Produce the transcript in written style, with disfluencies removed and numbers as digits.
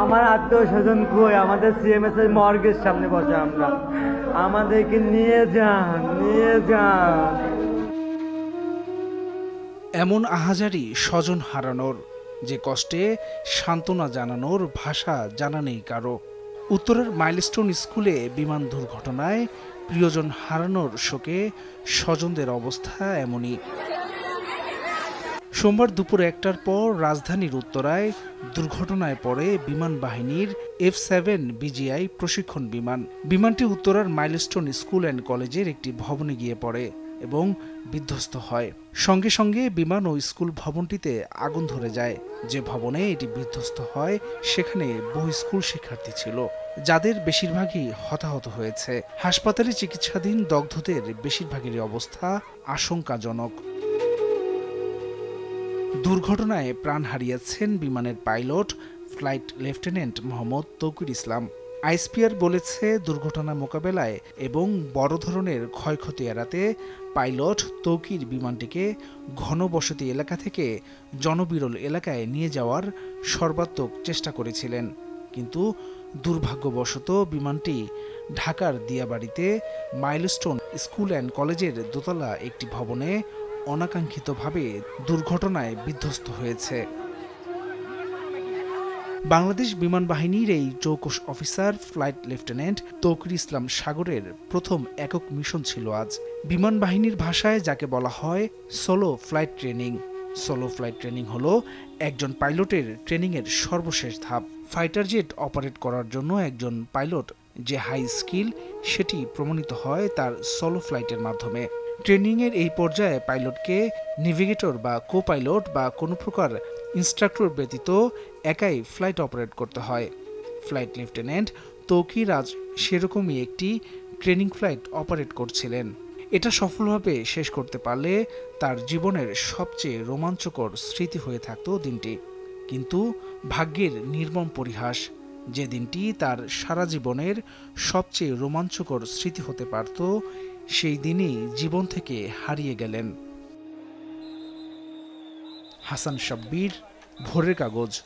আমার আত্মীয় স্বজন কই? আমাদের সিএমএস এর মর্গের সামনে বসে আমরা, আমাদেরকে নিয়ে যান, নিয়ে যান। এমন আহাজারি স্বজন হারানোর, যে কষ্টে সান্ত্বনা জানানোর ভাষা জানা নেই কারো। উত্তরের মাইলস্টোন স্কুলে বিমান দুর্ঘটনায় প্রিয়জন হারানোর শোকে স্বজনদের অবস্থা এমনই। সোমবার দুপুর 1টার পর রাজধানীর উত্তরায় দুর্ঘটনায় পড়ে বিমান বাহিনীর F-7 BGI প্রশিক্ষণ বিমান। বিমানটি উত্তরার মাইলস্টোন স্কুল অ্যান্ড কলেজের একটি ভবনে গিয়ে পড়ে এবং বিধ্বস্ত হয়। সঙ্গে সঙ্গে বিমান ও স্কুল ভবনটিতে আগুন ধরে যায়। যে ভবনে এটি বিধ্বস্ত হয় সেখানে বহু স্কুল শিক্ষার্থী ছিল, যাদের বেশিরভাগই হতাহত হয়েছে। হাসপাতালে চিকিৎসাধীন দগ্ধদের বেশিরভাগেরই অবস্থা আশঙ্কাজনক। দুর্ঘটনায় প্রাণ হারিয়েছেন বিমানের pilot flight lieutenant Mohammad Tauqir Islam. ISPR বলেছে, দুর্ঘটনা মোকাবেলায় এবং বড় ধরনের ক্ষয়ক্ষতি এড়াতে পাইলট তৌকির বিমানটিকে ঘনবসতি এলাকা থেকে জনবিরল এলাকায় নিয়ে যাওয়ার সর্বাত্মক চেষ্টা করেছিলেন। কিন্তু দুর্ভাগ্যবশত বিমানটি ঢাকার দিয়াবাড়িতে মাইলস্টোন স্কুল অ্যান্ড কলেজের দোতলা একটি ভবনে অনাকাঙ্ক্ষিতভাবে দুর্ঘটনায় বিধ্বস্ত হয়েছে। বাংলাদেশ বিমান বাহিনীর এই চৌকস অফিসার ফ্লাইট লেফটেন্যান্ট তৌকির ইসলাম সাগরের প্রথম একক মিশন ছিল আজ। বিমান বাহিনীর ভাষায় যাকে বলা হয় solo flight training. Solo flight training হলো একজন পাইলটের ট্রেনিংয়ের সর্বশেষ ধাপ। ফাইটার জেট অপারেট করার জন্য একজন পাইলট যে হাই স্কিল, সেটি প্রমাণিত হয় তার সোলো ফ্লাইটের মাধ্যমে। ট্রেনিংয়ের এই পর্যায়ে পাইলটকে নেভিগেটর বা কো পাইলট বা কোনো প্রকার ইনস্ট্রাক্টর ব্যতীত একাই ফ্লাইট অপারেট করতে হয়। ফ্লাইট লেফটেন্যান্ট তৌকির আজ সেরকমই একটি ট্রেনিং ফ্লাইট অপারেট করছিলেন। এটা সফলভাবে শেষ করতে পারলে তার জীবনের সবচেয়ে রোমাঞ্চকর স্মৃতি হয়ে থাকত দিনটি। কিন্তু ভাগ্যের নির্মম পরিহাস, যে দিনটি তার সারা জীবনের সবচেয়ে রোমাঞ্চকর স্মৃতি হতে পারত, সেই দিনই জীবন থেকে হারিয়ে গেলেন। হাসান শাব্বির, ভোরের কাগজ।